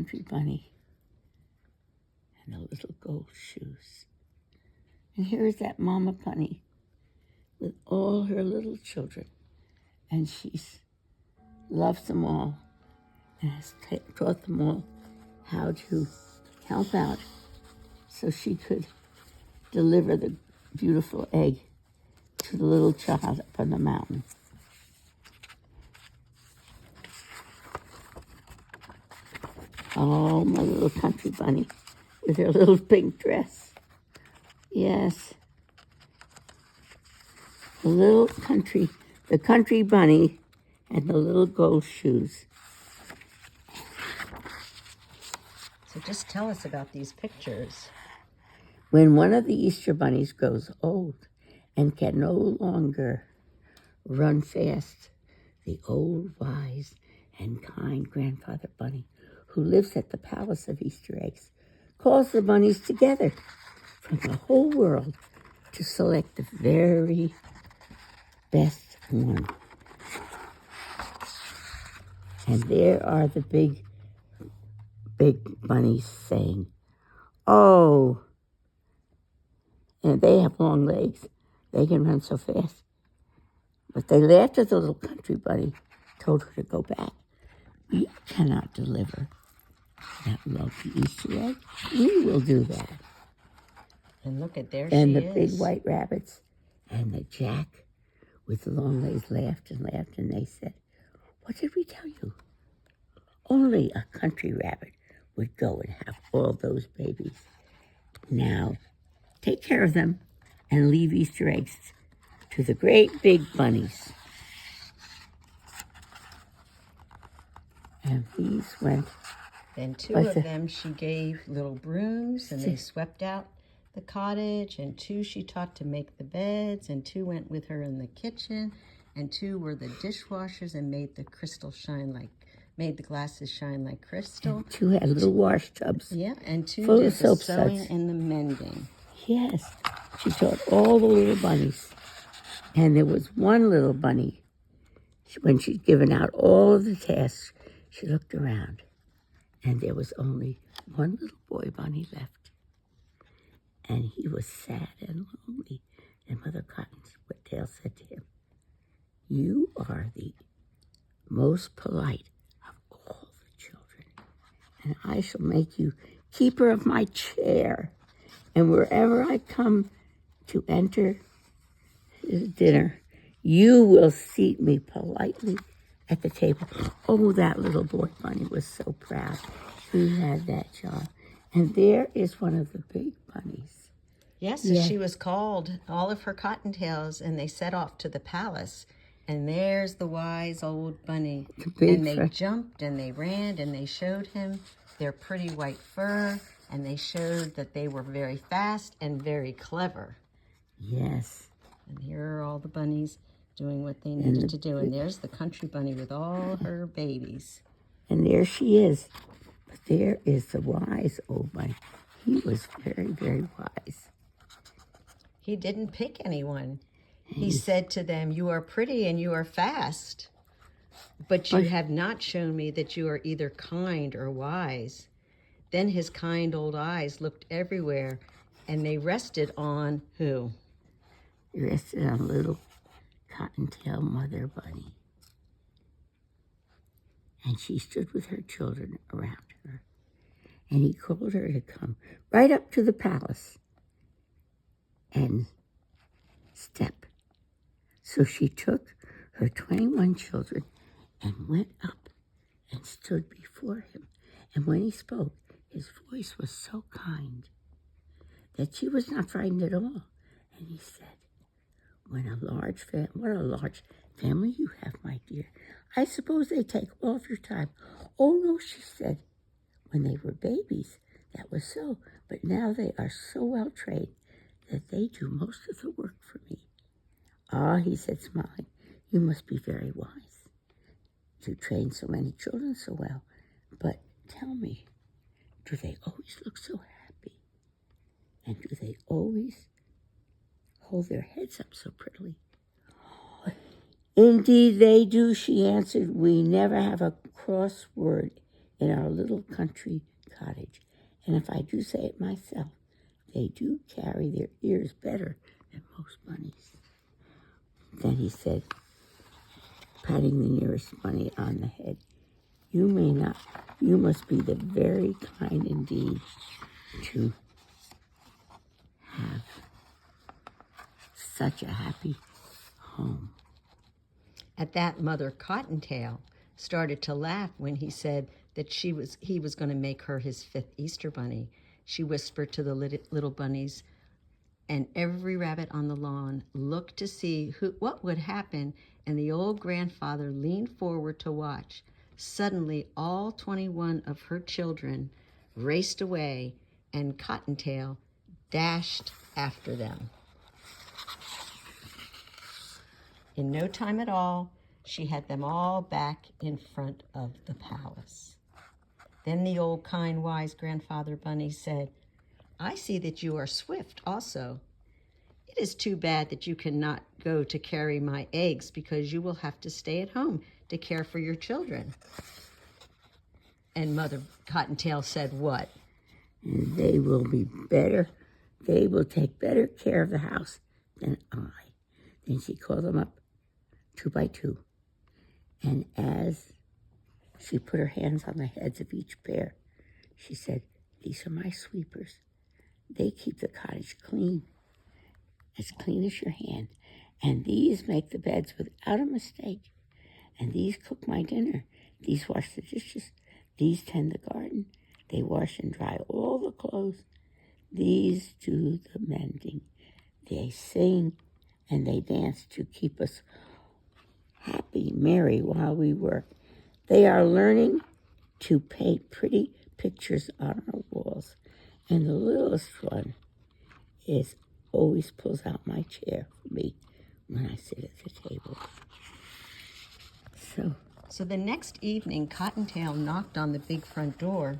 country bunny and the little gold shoes. And here's that mama bunny with all her little children. And she loves them all and has taught them all how to help out so she could deliver the beautiful egg to the little child up on the mountain. Oh, my little country bunny with her little pink dress. Yes. The country bunny and the little gold shoes. So just tell us about these pictures. When one of the Easter bunnies grows old and can no longer run fast, the old, wise, and kind grandfather bunny, who lives at the Palace of Easter Eggs, calls the bunnies together from the whole world to select the very best one. And there are the big bunnies saying, "Oh," and they have long legs. They can run so fast. But they laughed at the little country bunny, told her to go back. "You cannot deliver that lovely Easter egg. We will do that." And look at there And she the is. big white rabbits and the jack with the long legs laughed and laughed, and they said, "What did we tell you? Only a country rabbit would go and have all those babies. Now, take care of them and leave Easter eggs to the great big bunnies." And these went. Then two of them she gave little brooms, and they swept out the cottage, and two she taught to make the beds, and two went with her in the kitchen, and two were the dishwashers and made the glasses shine like crystal. And two had little wash tubs. Yeah, and two full did of the soap sewing suds. and the mending. Yes, she taught all the little bunnies. And there was one little bunny, when she'd given out all of the tasks, she looked around, and there was only one little boy bunny left. And he was sad and lonely. And Mother Cottontail said to him, "You are the most polite of all the children, and I shall make you keeper of my chair. And wherever I come to enter dinner, you will seat me politely at the table." Oh, that little boy bunny was so proud. He had that job. And there is one of the big bunnies. Yes, so she was called, all of her cottontails, and they set off to the palace. And there's the wise old bunny. And they jumped and they ran and they showed him their pretty white fur, and they showed that they were very fast and very clever. Yes. And here are all the bunnies doing what they needed to do. And there's the country bunny with all her babies. And there she is. But there is the wise old bunny. He was very, very wise. He didn't pick anyone. He said to them, "You are pretty and you are fast, but you have not shown me that you are either kind or wise." Then his kind old eyes looked everywhere, and they rested on who? They rested on little Cottontail Mother Bunny. And she stood with her children around her. And he called her to come right up to the palace and step. So she took her 21 children and went up and stood before him. And when he spoke, his voice was so kind that she was not frightened at all. And he said, what a large family you have, my dear. I suppose they take all of your time." "Oh, no," she said. "When they were babies, that was so. But now they are so well trained that they do most of the work for me." "Ah," he said, smiling, "you must be very wise to train so many children so well. But tell me, do they always look so happy? And do they always hold their heads up so prettily?" "Indeed they do," she answered. "We never have a cross word in our little country cottage. And if I do say it myself, they do carry their ears better than most bunnies. Then he said, patting the nearest bunny on the head, you must be the very kind indeed to have such a happy home. At that, Mother Cottontail started to laugh when he said that he was going to make her his 5th Easter bunny. She whispered to the little bunnies, and every rabbit on the lawn looked to see what would happen, and the old grandfather leaned forward to watch. Suddenly, all 21 of her children raced away, and Cottontail dashed after them. In no time at all, she had them all back in front of the palace. Then the old, kind, wise grandfather bunny said, I see that you are swift also. It is too bad that you cannot go to carry my eggs, because you will have to stay at home to care for your children. And Mother Cottontail said what? They will be better. They will take better care of the house than I. Then she called them up 2 by 2. And as she put her hands on the heads of each pair, she said, these are my sweepers. They keep the cottage clean as your hand. And these make the beds without a mistake. And these cook my dinner. These wash the dishes. These tend the garden. They wash and dry all the clothes. These do the mending. They sing and they dance to keep us happy, merry while we work. They are learning to paint pretty pictures on our walls. And the littlest one always pulls out my chair for me when I sit at the table. So the next evening, Cottontail knocked on the big front door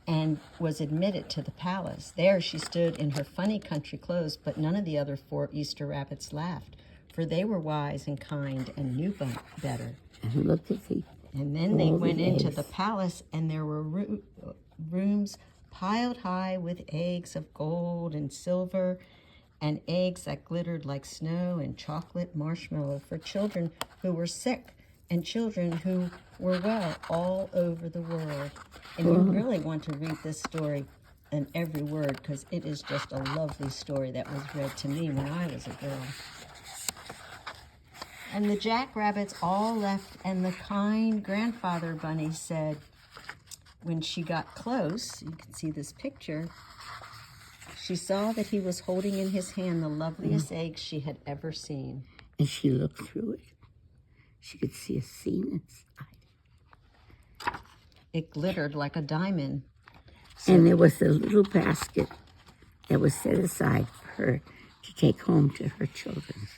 and was admitted to the palace. There she stood in her funny country clothes, but none of the other 4 Easter rabbits laughed, for they were wise and kind and knew better. And look at And then they went into the palace, and there were rooms piled high with eggs of gold and silver, and eggs that glittered like snow, and chocolate marshmallow for children who were sick and children who were well all over the world. And you really want to read this story in every word, because it is just a lovely story that was read to me when I was a girl. And the jackrabbits all left, and the kind grandfather bunny said, when she got close, you can see this picture, she saw that he was holding in his hand the loveliest eggs she had ever seen. And she looked through it. She could see a seam inside. It glittered like a diamond. And there was a little basket that was set aside for her to take home to her children.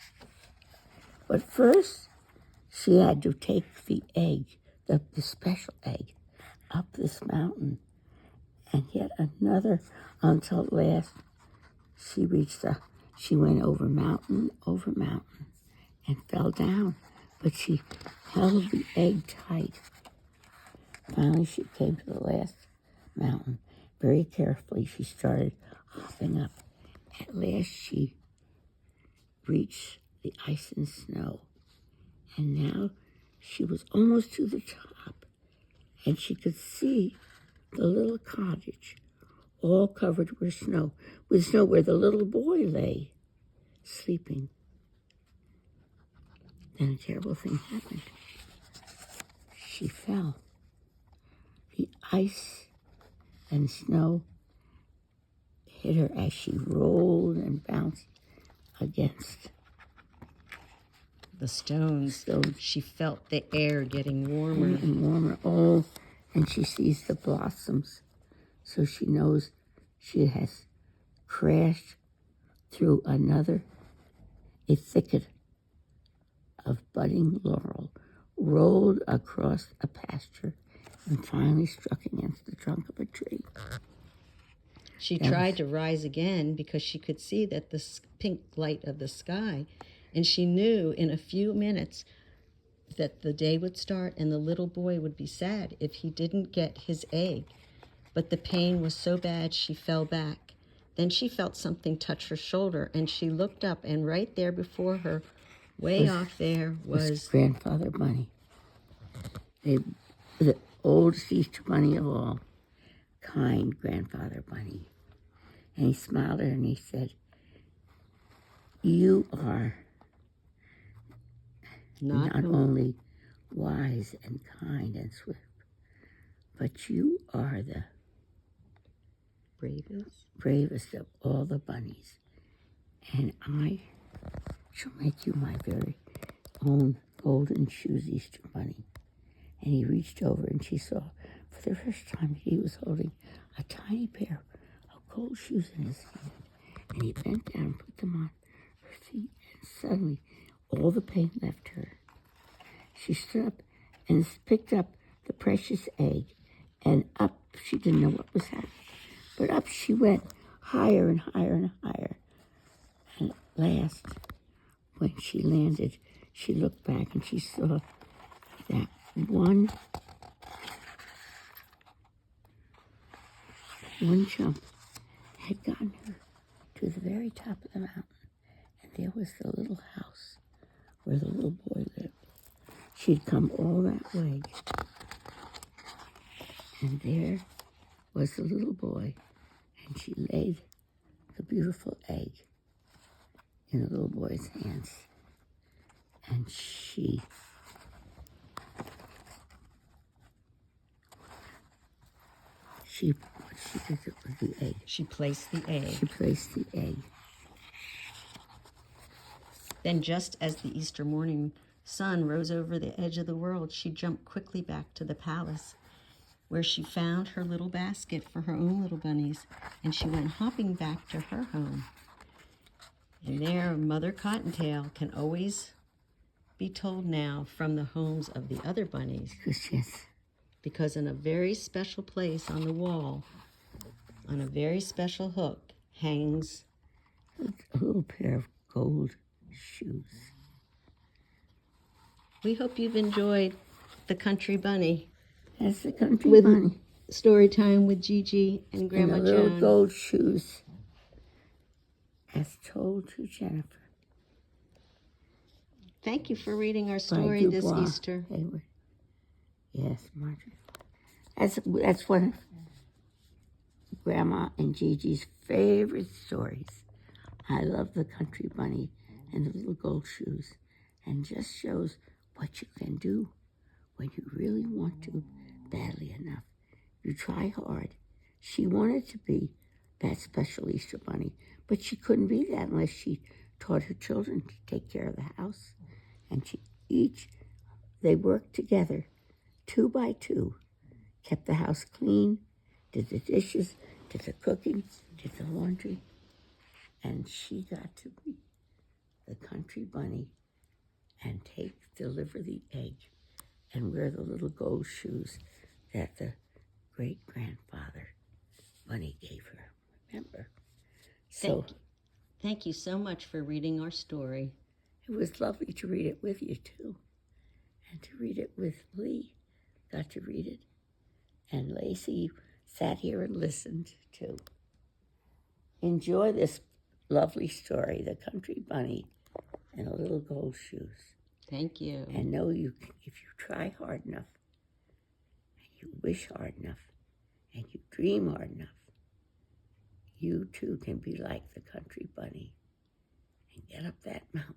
But first, she had to take the egg, the special egg, up this mountain, and yet another, until at last she went over mountain, and fell down. But she held the egg tight. Finally, she came to the last mountain. Very carefully, she started hopping up. At last, she reached the ice and snow. And now she was almost to the top. And she could see the little cottage, all covered with snow where the little boy lay, sleeping. Then a terrible thing happened. She fell. The ice and snow hit her as she rolled and bounced against the stones. She felt the air getting warmer and warmer. Oh, and she sees the blossoms. So she knows she has crashed through a thicket of budding laurel, rolled across a pasture, and finally struck against the trunk of a tree. She tried to rise again because she could see the pink light of the sky, and she knew in a few minutes that the day would start and the little boy would be sad if he didn't get his egg. But the pain was so bad she fell back. Then she felt something touch her shoulder, and she looked up, and right there before her, way off there, was Grandfather Bunny. The oldest Easter Bunny of all. Kind Grandfather Bunny. And he smiled at her and he said, "You are not only wise and kind and swift, but you are the bravest of all the bunnies. And I shall make you my very own golden shoes Easter Bunny." And he reached over and she saw for the first time he was holding a tiny pair of gold shoes in his hand. And he bent down and put them on her feet, and suddenly all the pain left her. She stood up and picked up the precious egg, and up, she didn't know what was happening, but up she went, higher and higher and higher. And at last, when she landed, she looked back and she saw that one jump had gotten her to the very top of the mountain, and there was the little house where the little boy lived. She'd come all that way, and there was the little boy, and she laid the beautiful egg in the little boy's hands, and she did with the egg. She placed the egg. She placed the egg. Then, just as the Easter morning sun rose over the edge of the world, she jumped quickly back to the palace, where she found her little basket for her own little bunnies, and she went hopping back to her home. And there, Mother Cottontail can always be told now from the homes of the other bunnies. Yes. Because in a very special place on the wall, on a very special hook, hangs a little pair of gold shoes. We hope you've enjoyed The Country Bunny. That's the Country Bunny. Story time with Gigi and Grandma and the little Joan. Gold shoes, as told to Jennifer. Thank you for reading our story this Easter. Hayward. Yes, Marjorie. That's one of Grandma and Gigi's favorite stories. I love The Country Bunny and the little gold shoes, and just shows what you can do when you really want to badly enough. You try hard. She wanted to be that special Easter Bunny, but she couldn't be that unless she taught her children to take care of the house. And they worked together, 2 by 2, kept the house clean, did the dishes, did the cooking, did the laundry, and she got to be the Country Bunny and deliver the egg and wear the little gold shoes that the great-grandfather Bunny gave her. Remember? Thank you so much for reading our story. It was lovely to read it with you, too. And to read it with Lee. Got to read it. And Lacey sat here and listened, too. Enjoy this lovely story, The Country Bunny and the Little Gold Shoes. Thank you. And know if you try hard enough, and you wish hard enough, and you dream hard enough, you too can be like the Country Bunny and get up that mountain.